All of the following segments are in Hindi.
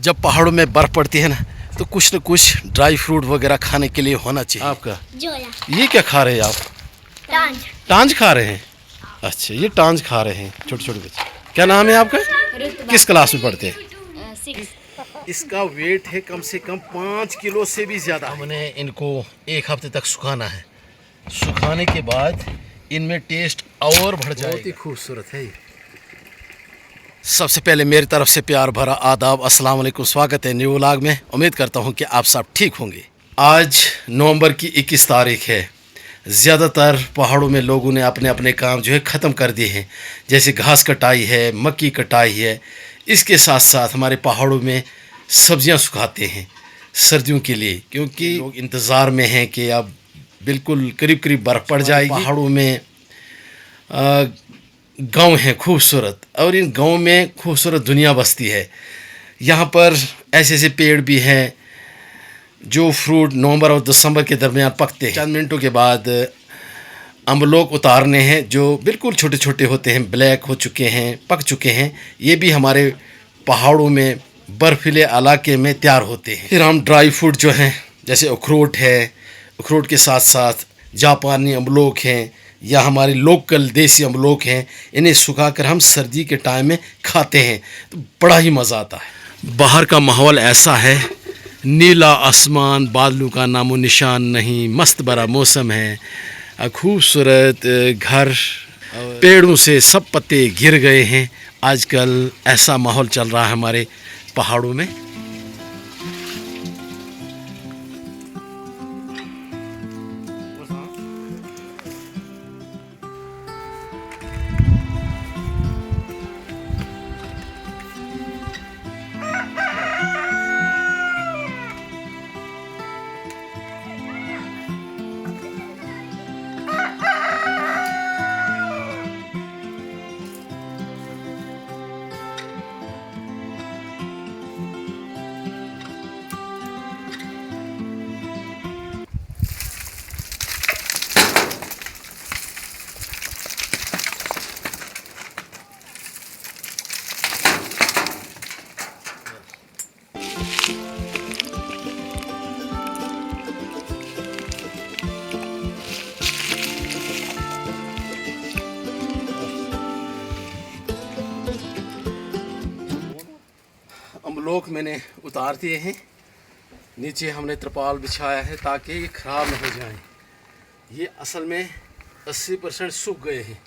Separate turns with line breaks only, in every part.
जब पहाड़ों में बर्फ़ पड़ती है ना तो कुछ न कुछ ड्राई फ्रूट वगैरह खाने के लिए होना चाहिए। आपका
जोया
ये क्या खा रहे हैं आप?
टांज
टांज खा रहे हैं। अच्छा, ये टांज खा रहे हैं छोटे छोटे बच्चे। क्या नाम है आपका? किस क्लास में पढ़ते हैं?
6
इसका वेट है कम से कम 5 किलो से भी ज़्यादा। हमने इनको 1 हफ्ते तक सुखाना है। सुखाने के बाद इनमें टेस्ट और बढ़ जाएगा। बहुत ही खूबसूरत है ये। सबसे पहले मेरी तरफ से प्यार भरा आदाब, अस्सलाम वालेकुम, स्वागत है न्यू व्लॉग में। उम्मीद करता हूँ कि आप सब ठीक होंगे। आज नवंबर की 21 तारीख है। ज़्यादातर पहाड़ों में लोगों ने अपने अपने काम जो है ख़त्म कर दिए हैं, जैसे घास कटाई है, मक्की कटाई है। इसके साथ साथ हमारे पहाड़ों में सब्जियां सुखाते हैं सर्दियों के लिए, क्योंकि लोग इंतज़ार में हैं कि अब बिल्कुल करीब करीब बर्फ़ पड़ जाएगी। पहाड़ों में गांव हैं खूबसूरत, और इन गांव में खूबसूरत दुनिया बसती है। यहाँ पर ऐसे ऐसे पेड़ भी हैं जो फ्रूट नवंबर और दिसंबर के दरमियान पकते हैं। चंद मिनटों के बाद अम्बलोक उतारने हैं जो बिल्कुल छोटे छोटे होते हैं, ब्लैक हो चुके हैं, पक चुके हैं। ये भी हमारे पहाड़ों में बर्फीले इलाके में तैयार होते हैं। फिर हम ड्राई फ्रूट जो हैं, जैसे अखरोट है, अखरोट के साथ साथ जापानी अम्बलोक हैं या हमारे लोकल देसी अम्बलोक हैं, इन्हें सुखाकर हम सर्दी के टाइम में खाते हैं तो बड़ा ही मज़ा आता है। बाहर का माहौल ऐसा है, नीला आसमान, बादलों का नामो निशान नहीं, मस्त भरा मौसम है, खूबसूरत घर, पेड़ों से सब पत्ते गिर गए हैं। आजकल ऐसा माहौल चल रहा है हमारे पहाड़ों में। अम्बलोक मैंने उतार दिए हैं। नीचे हमने त्रिपाल बिछाया है ताकि ये ख़राब न हो जाएं। ये असल में 80% सूख गए हैं।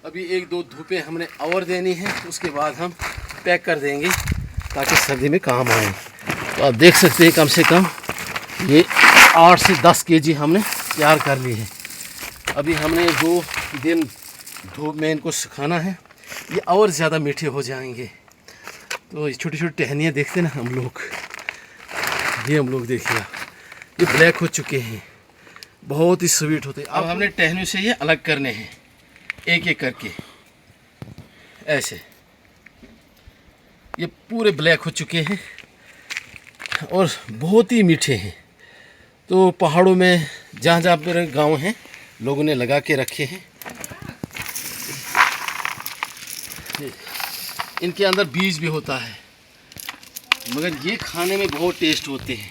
अभी 1-2 धूपें हमने और देनी है, उसके बाद हम पैक कर देंगे ताकि सर्दी में काम आए। तो आप देख सकते हैं कम से कम ये 8 से 10 केजी हमने तैयार कर ली है। अभी हमने 2 दिन धूप में इनको सुखाना है, ये और ज़्यादा मीठे हो जाएंगे। तो छोटी छोटी टहनियाँ देखते ना हम लोग, ये हम लोग देखिए, ये ब्लैक हो चुके हैं, बहुत ही स्वीट होते हैं। अब हमने टहनियों से ये अलग करने हैं एक एक करके, ऐसे ये पूरे ब्लैक हो चुके हैं और बहुत ही मीठे हैं। तो पहाड़ों में जहाँ जहाँ पर गांव हैं लोगों ने लगा के रखे हैं। इनके अंदर बीज भी होता है, मगर ये खाने में बहुत टेस्ट होते हैं।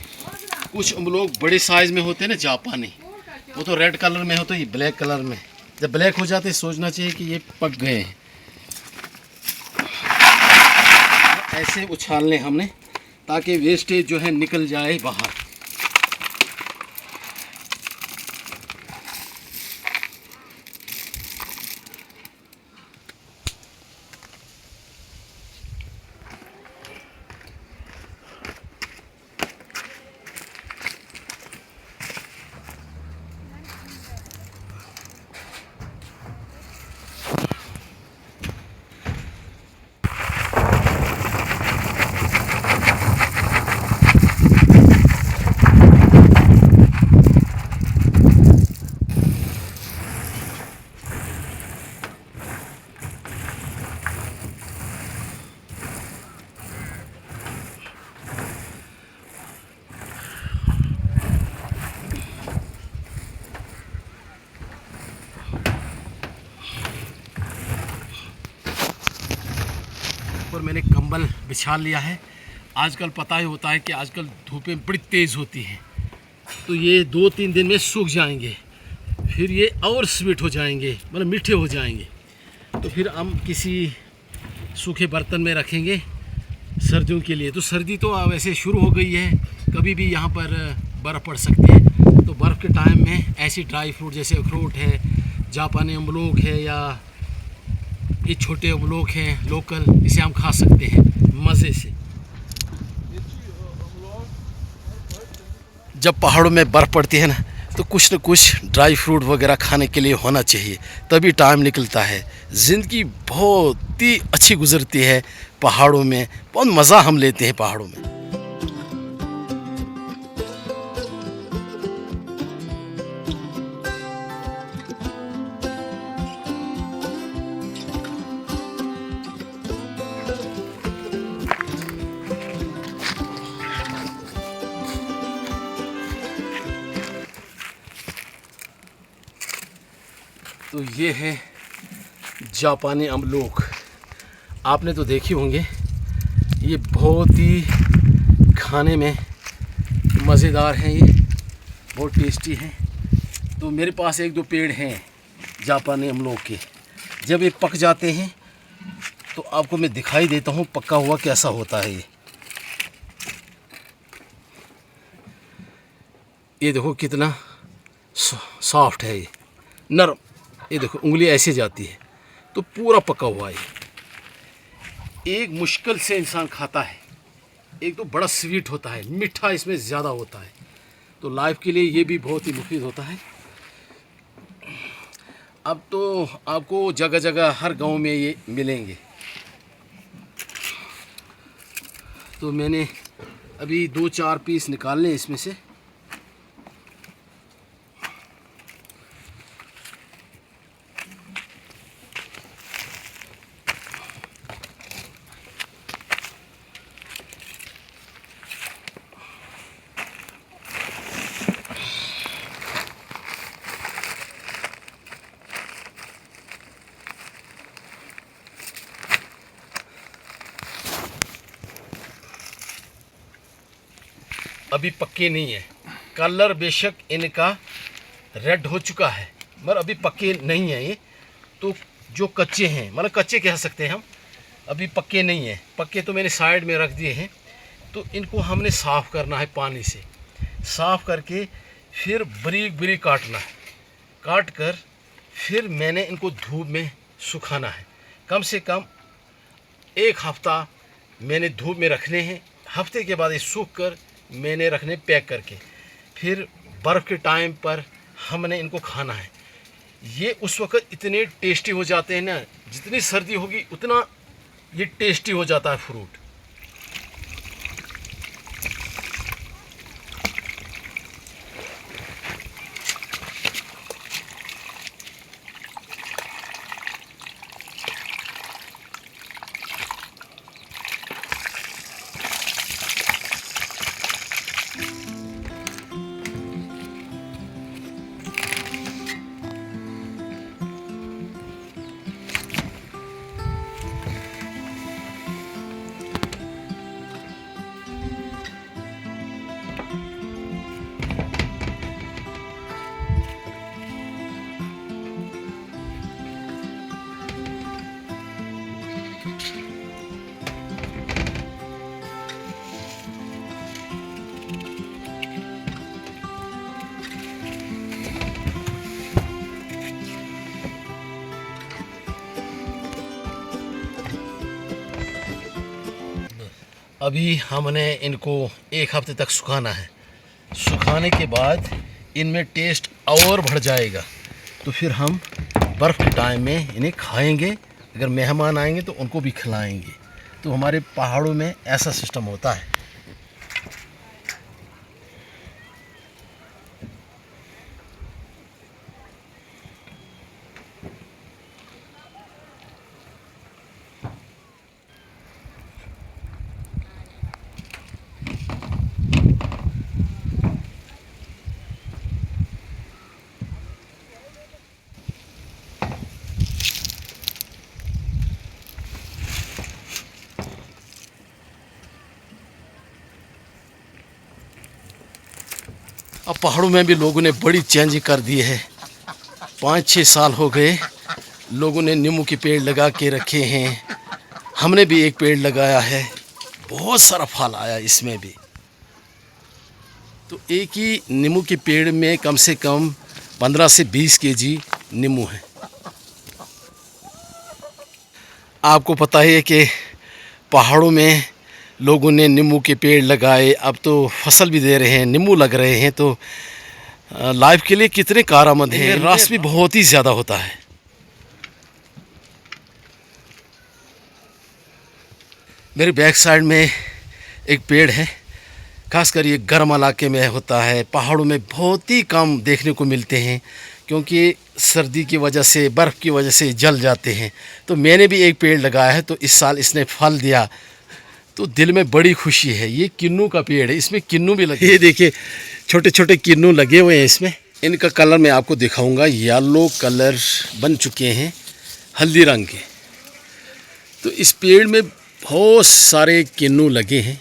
कुछ अम्बलोक बड़े साइज़ में होते हैं ना, जापानी, वो तो रेड कलर में होते हैं, ये ब्लैक कलर में। जब ब्लैक हो जाते हैं सोचना चाहिए कि ये पक गए हैं। ऐसे उछालने हमने ताकि वेस्टेज जो है निकल जाए बाहर। ऊपर मैंने कंबल बिछा लिया है आजकल पता ही होता है कि आजकल धूपें बड़ी तेज़ होती हैं, तो ये 2-3 दिन में सूख जाएंगे, फिर ये और स्वीट हो जाएंगे, मतलब मीठे हो जाएंगे। तो फिर हम किसी सूखे बर्तन में रखेंगे सर्दियों के लिए। तो सर्दी तो वैसे शुरू हो गई है, कभी भी यहाँ पर बर्फ़ पड़ सकती है। तो बर्फ़ के टाइम में ऐसी ड्राई फ्रूट जैसे अखरोट है, जापानी अमलोक है, या ये छोटे अमलोक हैं लोकल, इसे हम खा सकते हैं मज़े से। जब पहाड़ों में बर्फ़ पड़ती है ना, तो कुछ न कुछ ड्राई फ्रूट वगैरह खाने के लिए होना चाहिए, तभी टाइम निकलता है। ज़िंदगी बहुत ही अच्छी गुजरती है पहाड़ों में, बहुत मज़ा हम लेते हैं पहाड़ों में। तो ये है जापानी अमलोक, आपने तो देखे होंगे। ये बहुत ही खाने में मज़ेदार हैं, ये बहुत टेस्टी हैं। तो मेरे पास 1-2 पेड़ हैं जापानी अमलोक के। जब ये पक जाते हैं तो आपको मैं दिखाई देता हूँ पका हुआ कैसा होता है। ये देखो कितना सॉफ्ट है, ये नरम। ये देखो उंगली ऐसे जाती है, तो पूरा पका हुआ है। एक मुश्किल से इंसान खाता है, एक तो बड़ा स्वीट होता है, मीठा इसमें ज़्यादा होता है। तो लाइफ के लिए ये भी बहुत ही मुफीद होता है। अब तो आपको जगह जगह हर गांव में ये मिलेंगे। तो मैंने अभी 2-4 पीस निकालने इसमें से। अभी पक्के नहीं है, कलर बेशक इनका रेड हो चुका है, मगर अभी पक्के नहीं है ये। तो जो कच्चे हैं, मतलब कच्चे कह सकते हैं हम, अभी पक्के नहीं है। पक्के तो मैंने साइड में रख दिए हैं। तो इनको हमने साफ़ करना है, पानी से साफ़ करके फिर बारीक बारीक काटना है। काट कर फिर मैंने इनको धूप में सुखाना है। कम से कम 1 हफ़्ता मैंने धूप में रखने हैं। हफ्ते के बाद ये सूख कर मैंने रखने पैक करके, फिर बर्फ़ के टाइम पर हमने इनको खाना है। ये उस वक़्त इतने टेस्टी हो जाते हैं ना, जितनी सर्दी होगी उतना ये टेस्टी हो जाता है फ्रूट। अभी हमने इनको 1 हफ्ते तक सुखाना है। सुखाने के बाद इनमें टेस्ट और बढ़ जाएगा। तो फिर हम बर्फ़ के टाइम में इन्हें खाएंगे। अगर मेहमान आएंगे तो उनको भी खिलाएंगे। तो हमारे पहाड़ों में ऐसा सिस्टम होता है। अब पहाड़ों में भी लोगों ने बड़ी चेंज कर दी है। 5-6 साल हो गए लोगों ने नींबू के पेड़ लगा के रखे हैं। हमने भी एक पेड़ लगाया है, बहुत सारा फल आया इसमें भी। तो एक ही नींबू के पेड़ में कम से कम 15 से 20 केजी नींबू है। आपको पता है कि पहाड़ों में लोगों ने नींबू के पेड़ लगाए, अब तो फसल भी दे रहे हैं, नींबू लग रहे हैं, तो लाइफ के लिए कितने कारआमद हैं। रस भी बहुत ही ज़्यादा होता है। मेरे बैक साइड में एक पेड़ है, खासकर ये गर्म इलाके में होता है। पहाड़ों में बहुत ही कम देखने को मिलते हैं क्योंकि सर्दी की वजह से, बर्फ़ की वजह से जल जाते हैं। तो मैंने भी एक पेड़ लगाया है, तो इस साल इसने फल दिया, तो दिल में बड़ी खुशी है। ये किन्नू का पेड़ है, इसमें किन्नू भी लगे, ये देखिए छोटे छोटे किन्नू लगे हुए हैं इसमें। इनका कलर मैं आपको दिखाऊंगा, येलो कलर बन चुके हैं, हल्दी रंग के। तो इस पेड़ में बहुत सारे किन्नू लगे हैं।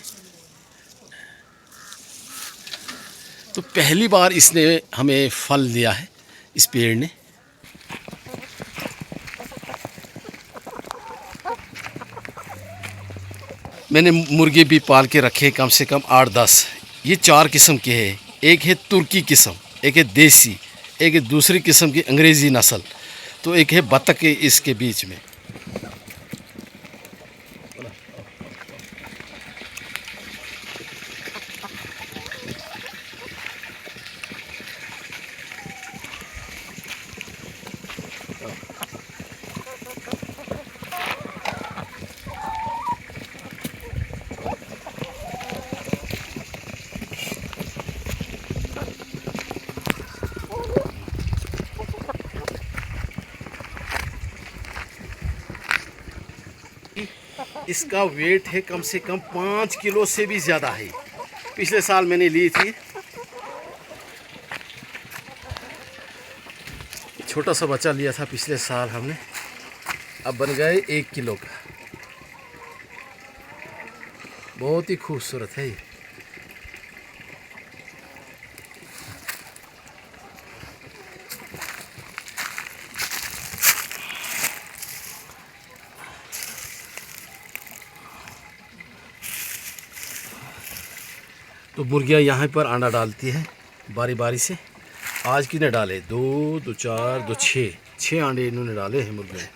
तो पहली बार इसने हमें फल दिया है इस पेड़ ने। मैंने मुर्गे भी पाल के रखे कम से कम 8-10। ये 4 किस्म के हैं। एक है तुर्की किस्म, एक है देसी, एक है दूसरी किस्म की अंग्रेज़ी नस्ल, तो एक है बतख इसके बीच में। इसका वेट है कम से कम 5 किलो से भी ज़्यादा है। पिछले साल मैंने ली थी, छोटा सा बच्चा लिया था पिछले साल हमने, अब बन गए 1 किलो का। बहुत ही खूबसूरत है ये। तो मुर्गियाँ यहाँ पर अंडा डालती है बारी बारी से। आज कितने डाले? 2, 2, 4, 2, 6 अंडे इन्होंने डाले हैं मुर्गियाँ।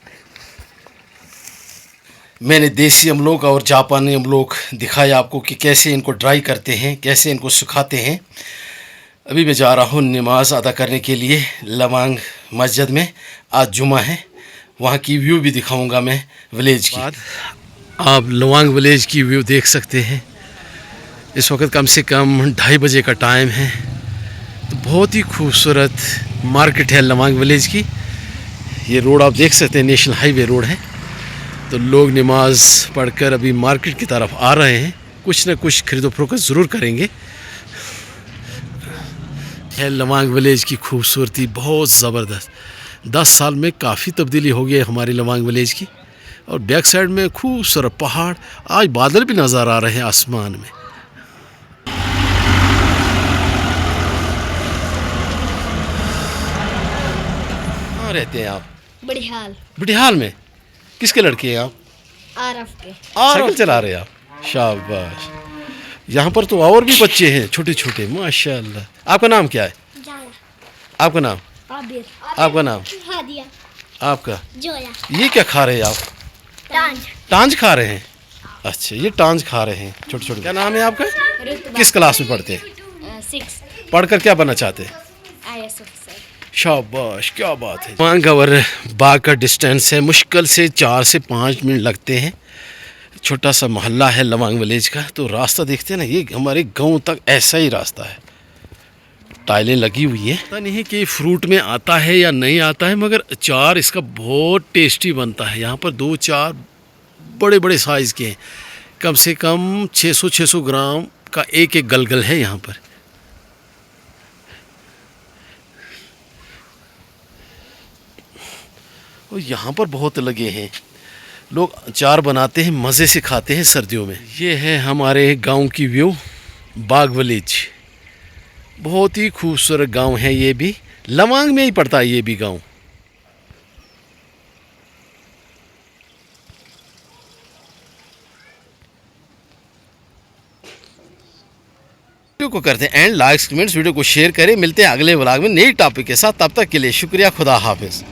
मैंने देसी अमलोक और जापानी अमलोक दिखाया आपको कि कैसे इनको ड्राई करते हैं, कैसे इनको सुखाते हैं। अभी मैं जा रहा हूँ नमाज अदा करने के लिए लवांग मस्जिद में। आज जुमा है, वहाँ की व्यू भी दिखाऊंगा मैं विलेज की। आप लवांग विलेज की व्यू देख सकते हैं। इस वक्त कम से कम 2:30 बजे का टाइम है। तो बहुत ही खूबसूरत मार्केट है लवांग विलेज की। ये रोड आप देख सकते हैं, नेशनल हाईवे रोड है। तो लोग नमाज पढ़कर अभी मार्केट की तरफ आ रहे हैं, कुछ न कुछ खरीदो फरोख्त ज़रूर करेंगे। है लवांग विलेज की खूबसूरती बहुत ज़बरदस्त। 10 साल में काफ़ी तब्दीली हो गई है हमारी लवांग विलेज की। और बैक साइड में खूबसूरत पहाड़, आज बादल भी नज़र आ रहे हैं आसमान में। कहाँ रहते हैं आप?
बढ़ियाल।
बढ़ियाल में? किसके लड़के हैं आप?
आरफ के।
साइकिल चला रहे हैं आप? शाबाश। यहाँ पर तो और भी बच्चे हैं छोटे छोटे, माशाल्लाह। आपका नाम क्या है?
जाना।
आपका नाम?
आबिर।
आपका नाम?
हादिया।
आपका?
जोया।
ये क्या खा रहे हैं आप?
टांज।
टांज खा रहे हैं? अच्छा, ये टांज खा रहे हैं छोटे छोटे। क्या नाम है आपका? किस क्लास में पढ़ते हैं?
6।
पढ़कर क्या बनना चाहते हैं?
IAS officer.
शाबाश, क्या बात है। लवांग और बाग का डिस्टेंस है, मुश्किल से 4 से 5 मिनट लगते हैं। छोटा सा मोहल्ला है लवांग विलेज का। तो रास्ता देखते हैं ना, ये हमारे गांव तक ऐसा ही रास्ता है, टाइलें लगी हुई हैं। पता नहीं कि फ्रूट में आता है या नहीं आता है, मगर अचार इसका बहुत टेस्टी बनता है। यहाँ पर 2-4 बड़े बड़े साइज़ के हैं, कम से कम 600 ग्राम का एक एक गलगल है यहाँ पर। और यहाँ पर बहुत लगे हैं, लोग अचार बनाते हैं, मज़े से खाते हैं सर्दियों में। ये है हमारे गांव की व्यू, बाग विलेज। बहुत ही खूबसूरत गांव है ये भी, लवांग में ही पड़ता है ये भी गांव। वीडियो को करते हैं एंड, लाइक्स कमेंट्स, वीडियो को शेयर करें। मिलते हैं अगले व्लॉग में नई टॉपिक के साथ, तब तक के लिए शुक्रिया, खुदा हाफिज़।